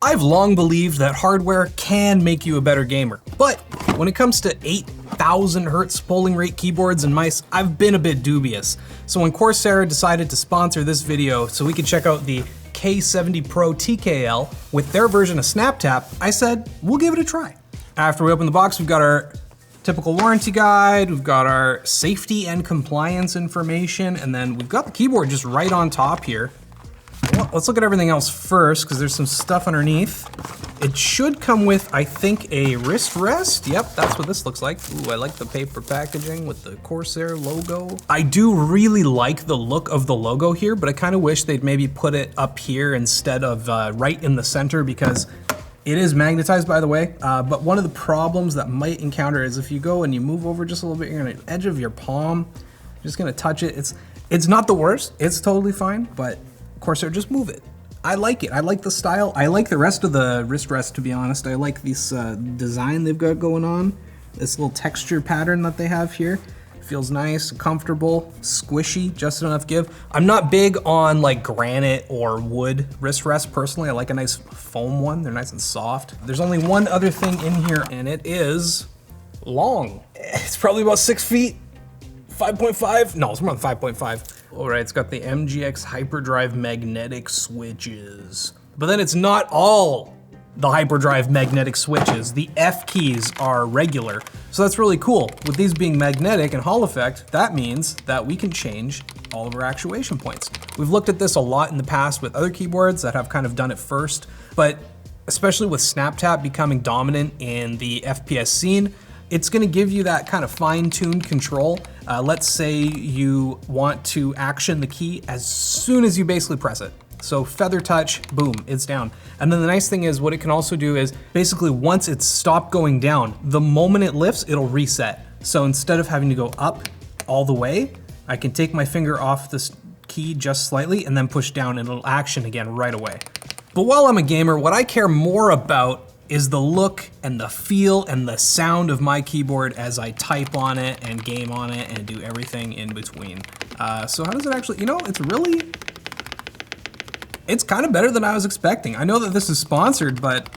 I've long believed that hardware can make you a better gamer, but when it comes to 8,000 hertz polling rate keyboards and mice, I've been a bit dubious. So when Corsair decided to sponsor this video so we could check out the K70 PRO TKL with their version of SnapTap, I said, we'll give it a try. After we open the box, we've got our typical warranty guide, we've got our safety and compliance information, and then we've got the keyboard just right on top here. Well, let's look at everything else first, because there's some stuff underneath. It should come with, I think, a wrist rest. Yep, that's what this looks like. Ooh, I like the paper packaging with the Corsair logo. I do really like the look of the logo here, but I kind of wish they'd maybe put it up here instead of right in the center, because it is magnetized, by the way. But one of the problems that might encounter is if you go and you move over just a little bit, you're on the edge of your palm, you're just gonna touch it. It's not the worst, it's totally fine, but Corsair, just move it. I like it. I like the style. I like the rest of the wrist rest, to be honest. I like this design they've got going on. This little texture pattern that they have here. Feels nice, comfortable, squishy, just enough give. I'm not big on like granite or wood wrist rest personally. I like a nice foam one. They're nice and soft. There's only one other thing in here, and it is long. It's probably about 6 feet, 5.5. No, it's more than 5.5. All right, it's got the MGX Hyperdrive magnetic switches. But then it's not all the Hyperdrive magnetic switches. The F keys are regular. So that's really cool. With these being magnetic and Hall effect, that means that we can change all of our actuation points. We've looked at this a lot in the past with other keyboards that have kind of done it first, but especially with SnapTap becoming dominant in the FPS scene, it's gonna give you that kind of fine-tuned control. Let's say you want to action the key as soon as you basically press it. So feather touch, boom, it's down. And then the nice thing is what it can also do is basically once it's stopped going down, the moment it lifts, it'll reset. So instead of having to go up all the way, I can take my finger off this key just slightly and then push down and it'll action again right away. But while I'm a gamer, what I care more about is the look and the feel and the sound of my keyboard as I type on it and game on it and do everything in between. So how does it actually, it's kind of better than I was expecting. I know that this is sponsored, but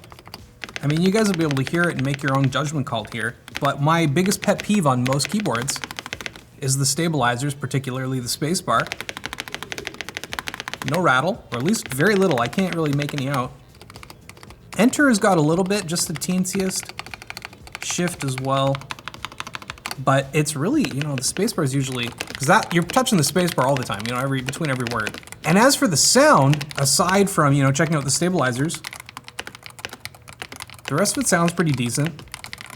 I mean, you guys will be able to hear it and make your own judgment call here. But my biggest pet peeve on most keyboards is the stabilizers, particularly the spacebar. No rattle, or at least very little. I can't really make any out. Enter has got a little bit, just the teensiest. Shift as well. But it's really, the spacebar is usually, because you're touching the spacebar all the time, between every word. And as for the sound, aside from, checking out the stabilizers, the rest of it sounds pretty decent.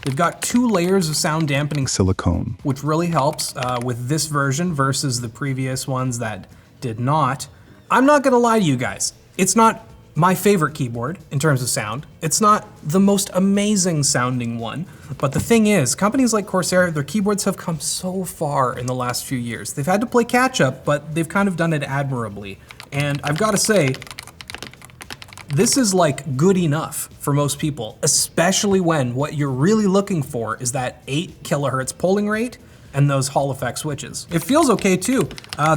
They've got 2 layers of sound dampening silicone, which really helps with this version versus the previous ones that did not. I'm not gonna lie to you guys. It's not my favorite keyboard in terms of sound. It's not the most amazing sounding one, but the thing is, companies like Corsair, their keyboards have come so far in the last few years. They've had to play catch up, but they've kind of done it admirably. And I've got to say, this is like good enough for most people, especially when what you're really looking for is that 8 kilohertz polling rate and those Hall effect switches. It feels okay too.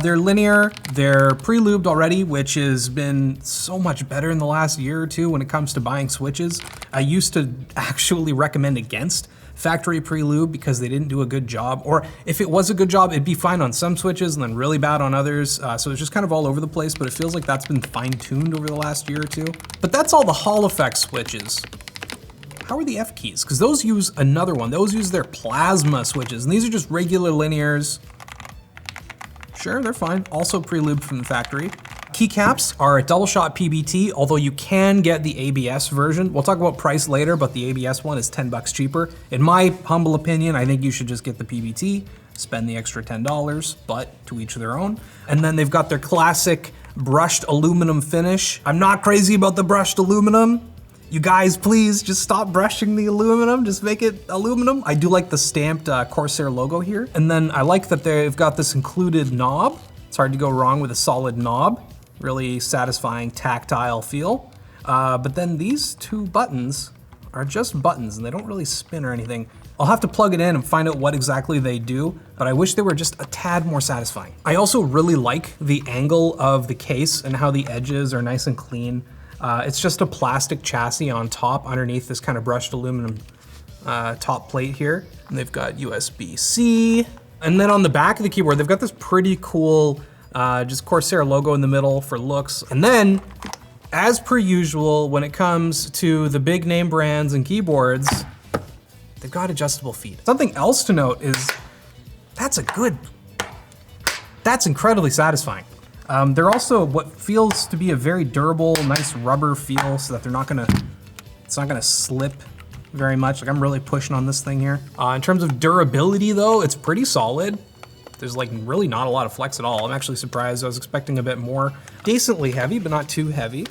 They're linear, they're pre-lubed already, which has been so much better in the last year or two when it comes to buying switches. I used to actually recommend against factory pre-lube because they didn't do a good job, or if it was a good job, it'd be fine on some switches and then really bad on others. So it's just kind of all over the place, but it feels like that's been fine-tuned over the last year or two. But that's all the Hall effect switches. How are the F keys? Because those use another one. Those use their plasma switches, and these are just regular linears. Sure, they're fine. Also pre-lubed from the factory. Keycaps are a double shot PBT, although you can get the ABS version. We'll talk about price later, but the ABS one is 10 bucks cheaper. In my humble opinion, I think you should just get the PBT, spend the extra $10, but to each their own. And then they've got their classic brushed aluminum finish. I'm not crazy about the brushed aluminum. You guys, please just stop brushing the aluminum, just make it aluminum. I do like the stamped Corsair logo here. And then I like that they've got this included knob. It's hard to go wrong with a solid knob. Really satisfying tactile feel. But then these 2 buttons are just buttons and they don't really spin or anything. I'll have to plug it in and find out what exactly they do, but I wish they were just a tad more satisfying. I also really like the angle of the case and how the edges are nice and clean. It's just a plastic chassis on top underneath this kind of brushed aluminum top plate here. And they've got USB-C. And then on the back of the keyboard, they've got this pretty cool just Corsair logo in the middle for looks. And then, as per usual, when it comes to the big name brands and keyboards, they've got adjustable feet. Something else to note is that's incredibly satisfying. They're also what feels to be a very durable, nice rubber feel so that it's not gonna slip very much. Like I'm really pushing on this thing here. In terms of durability though, it's pretty solid. There's like really not a lot of flex at all. I'm actually surprised. I was expecting a bit more. Decently heavy, but not too heavy.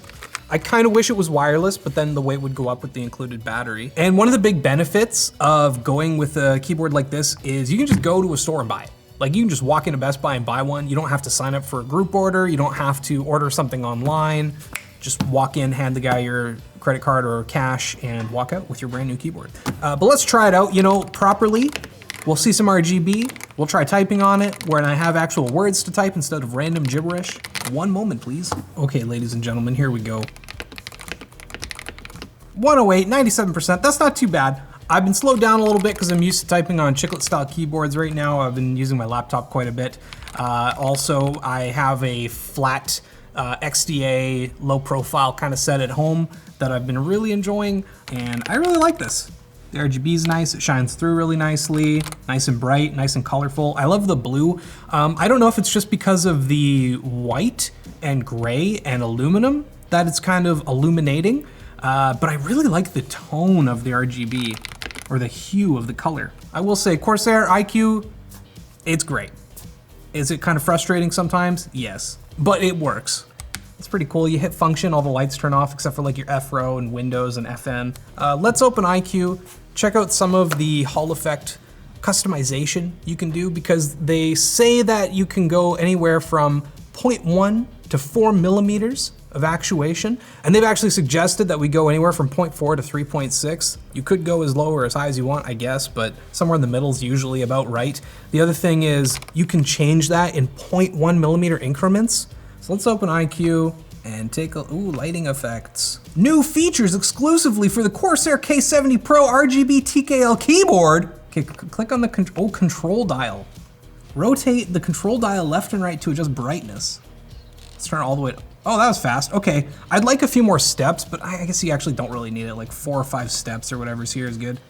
I kind of wish it was wireless, but then the weight would go up with the included battery. And one of the big benefits of going with a keyboard like this is you can just go to a store and buy it. Like you can just walk into Best Buy and buy one. You don't have to sign up for a group order. You don't have to order something online. Just walk in, hand the guy your credit card or cash and walk out with your brand new keyboard. But let's try it out, properly. We'll see some RGB. We'll try typing on it when I have actual words to type instead of random gibberish. One moment, please. Okay, ladies and gentlemen, here we go. 108, 97%, that's not too bad. I've been slowed down a little bit because I'm used to typing on chiclet style keyboards right now. I've been using my laptop quite a bit. Also, I have a flat XDA low profile kind of set at home that I've been really enjoying, and I really like this. The RGB is nice, it shines through really nicely, nice and bright, nice and colorful. I love the blue. I don't know if it's just because of the white and gray and aluminum that it's kind of illuminating, but I really like the tone of the RGB, or the hue of the color. I will say Corsair iCUE, it's great. Is it kind of frustrating sometimes? Yes, but it works. It's pretty cool. You hit function, all the lights turn off except for like your F row and Windows and FN. Let's open iCUE, check out some of the Hall effect customization you can do, because they say that you can go anywhere from 0.1 to 4 millimeters of actuation. And they've actually suggested that we go anywhere from 0.4 to 3.6. You could go as low or as high as you want, I guess, but somewhere in the middle is usually about right. The other thing is you can change that in 0.1 millimeter increments. So let's open iCUE and take a, lighting effects. New features exclusively for the Corsair K70 PRO RGB TKL keyboard. Okay, click on the control dial. Rotate the control dial left and right to adjust brightness. Let's turn it all the way. Oh, that was fast. Okay, I'd like a few more steps, but I guess you actually don't really need it. Like 4 or 5 steps or whatever's here is good.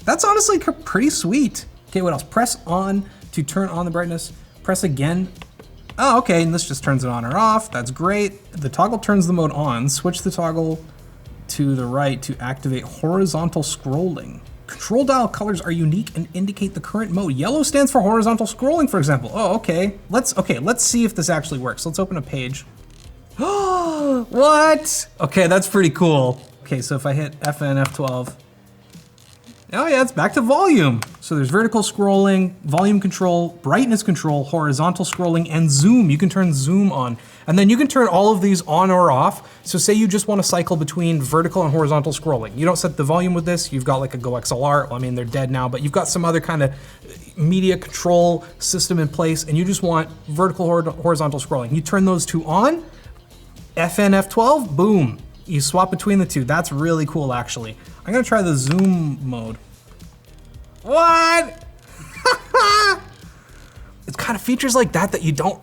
That's honestly pretty sweet. Okay, what else? Press on to turn on the brightness. Press again. Oh, okay, and this just turns it on or off. That's great. The toggle turns the mode on. Switch the toggle to the right to activate horizontal scrolling. Control dial colors are unique and indicate the current mode. Yellow stands for horizontal scrolling, for example. Oh, okay. Let's see if this actually works. Let's open a page. Oh, what? Okay, that's pretty cool. Okay, so if I hit FN, F12, oh yeah, it's back to volume. So there's vertical scrolling, volume control, brightness control, horizontal scrolling, and zoom. You can turn zoom on. And then you can turn all of these on or off. So say you just want to cycle between vertical and horizontal scrolling. You don't set the volume with this. You've got like a Go XLR. Well, I mean, they're dead now, but you've got some other kind of media control system in place, and you just want vertical or horizontal scrolling. You turn those two on, FN, F12, boom. You swap between the two. That's really cool, actually. I'm gonna try the zoom mode. What? It's kind of features like that you don't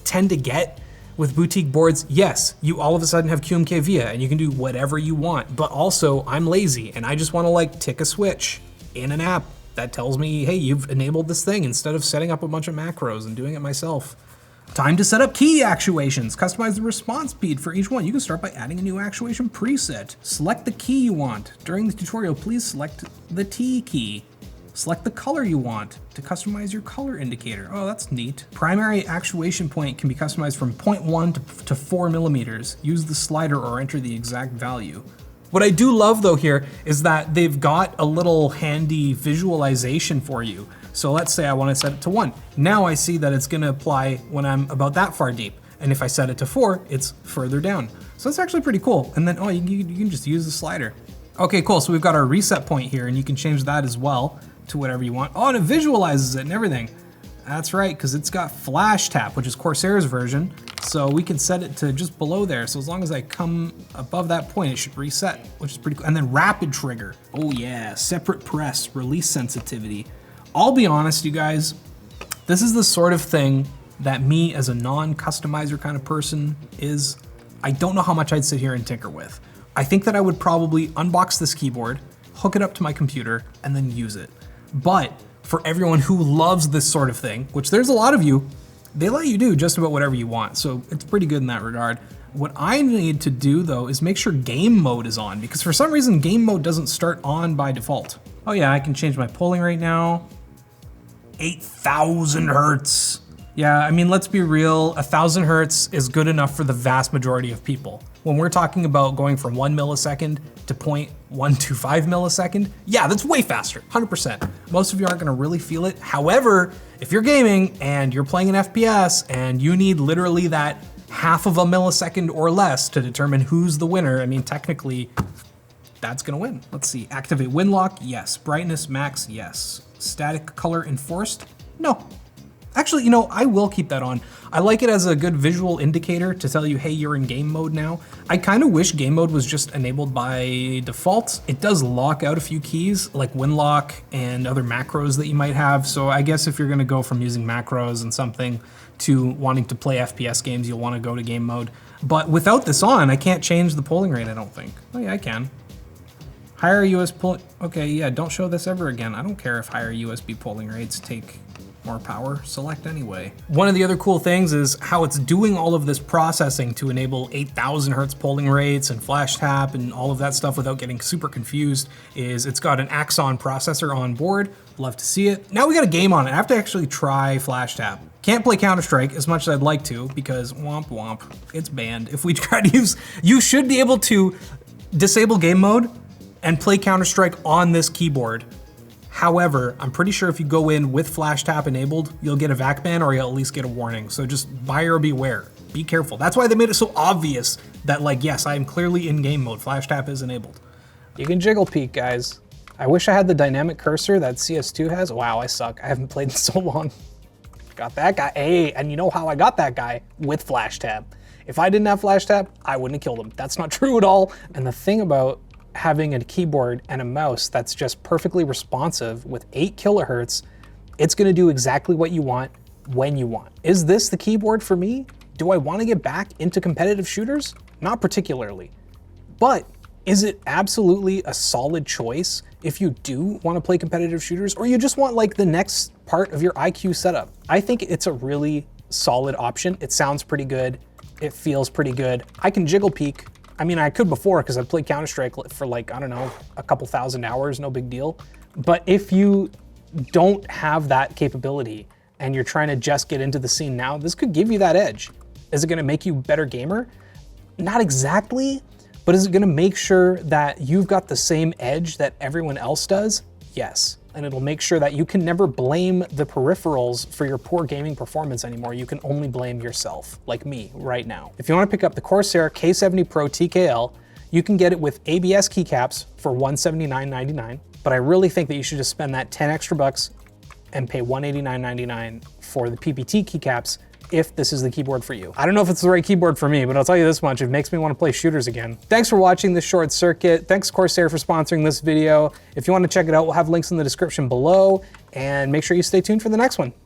tend to get with boutique boards. Yes, you all of a sudden have QMK VIA and you can do whatever you want, but also I'm lazy and I just wanna like tick a switch in an app that tells me, hey, you've enabled this thing, instead of setting up a bunch of macros and doing it myself. Time to set up key actuations. Customize the response speed for each one. You can start by adding a new actuation preset. Select the key you want. During the tutorial, please select the T key. Select the color you want to customize your color indicator. Oh, that's neat. Primary actuation point can be customized from 0.1 to 4 millimeters. Use the slider or enter the exact value. What I do love though here is that they've got a little handy visualization for you. So let's say I want to set it to 1. Now I see that it's going to apply when I'm about that far deep. And if I set it to 4, it's further down. So that's actually pretty cool. And then, oh, you can just use the slider. Okay, cool. So we've got our reset point here, and you can change that as well to whatever you want. Oh, and it visualizes it and everything. That's right, because it's got flash tap, which is Corsair's version. So we can set it to just below there. So as long as I come above that point, it should reset, which is pretty cool. And then rapid trigger. Oh yeah, separate press, release sensitivity. I'll be honest, you guys, this is the sort of thing that me as a non-customizer kind of person I don't know how much I'd sit here and tinker with. I think that I would probably unbox this keyboard, hook it up to my computer, and then use it. But for everyone who loves this sort of thing, which there's a lot of you, they let you do just about whatever you want. So it's pretty good in that regard. What I need to do though is make sure game mode is on, because for some reason game mode doesn't start on by default. Oh yeah, I can change my polling rate now. 8,000 hertz. Yeah, I mean, let's be real, 1,000 hertz is good enough for the vast majority of people. When we're talking about going from 1 millisecond to 0.125 millisecond, yeah, that's way faster, 100%. Most of you aren't gonna really feel it. However, if you're gaming and you're playing an FPS and you need literally that half of a millisecond or less to determine who's the winner, I mean, technically, that's gonna win. Let's see, activate win lock, yes. Brightness max, yes. Static color enforced, no. Actually, you know, I will keep that on. I like it as a good visual indicator to tell you, hey, you're in game mode now. I kind of wish game mode was just enabled by default. It does lock out a few keys, like win lock and other macros that you might have. So I guess if you're gonna go from using macros and something to wanting to play FPS games, you'll wanna go to game mode. But without this on, I can't change the polling rate, I don't think. Oh yeah, I can. Higher US polling, okay, yeah, don't show this ever again. I don't care if higher USB polling rates take more power, select anyway. One of the other cool things is how it's doing all of this processing to enable 8,000 hertz polling rates and flash tap and all of that stuff without getting super confused is it's got an Axon processor on board. Love to see it. Now we got a game on it. I have to actually try flash tap. Can't play Counter-Strike as much as I'd like to because womp womp, it's banned. If we try to use, you should be able to disable game mode and play Counter-Strike on this keyboard. However, I'm pretty sure if you go in with flash tap enabled, you'll get a VAC ban or you'll at least get a warning. So just buyer beware, be careful. That's why they made it so obvious that like, yes, I am clearly in game mode, flash tap is enabled. You can jiggle peek, guys. I wish I had the dynamic cursor that CS2 has. Wow, I suck, I haven't played in so long. Got that guy, hey, and you know how I got that guy? With flash tap. If I didn't have flash tap, I wouldn't have killed him. That's not true at all. And the thing about having a keyboard and a mouse that's just perfectly responsive with 8 kilohertz, it's gonna do exactly what you want when you want. Is this the keyboard for me? Do I wanna get back into competitive shooters? Not particularly. But is it absolutely a solid choice if you do wanna play competitive shooters or you just want like the next part of your iCUE setup? I think it's a really solid option. It sounds pretty good. It feels pretty good. I can jiggle peek. I mean, I could before because I played Counter-Strike for like, I don't know, a couple thousand hours, no big deal. But if you don't have that capability and you're trying to just get into the scene now, this could give you that edge. Is it gonna make you a better gamer? Not exactly, but is it gonna make sure that you've got the same edge that everyone else does? Yes. And it'll make sure that you can never blame the peripherals for your poor gaming performance anymore. You can only blame yourself, like me right now. If you want to pick up the Corsair K70 PRO TKL, you can get it with ABS keycaps for $179.99, but I really think that you should just spend that 10 extra bucks and pay $189.99 for the PPT keycaps if this is the keyboard for you. I don't know if it's the right keyboard for me, but I'll tell you this much, it makes me want to play shooters again. Thanks for watching this short circuit. Thanks Corsair for sponsoring this video. If you want to check it out, we'll have links in the description below, and make sure you stay tuned for the next one.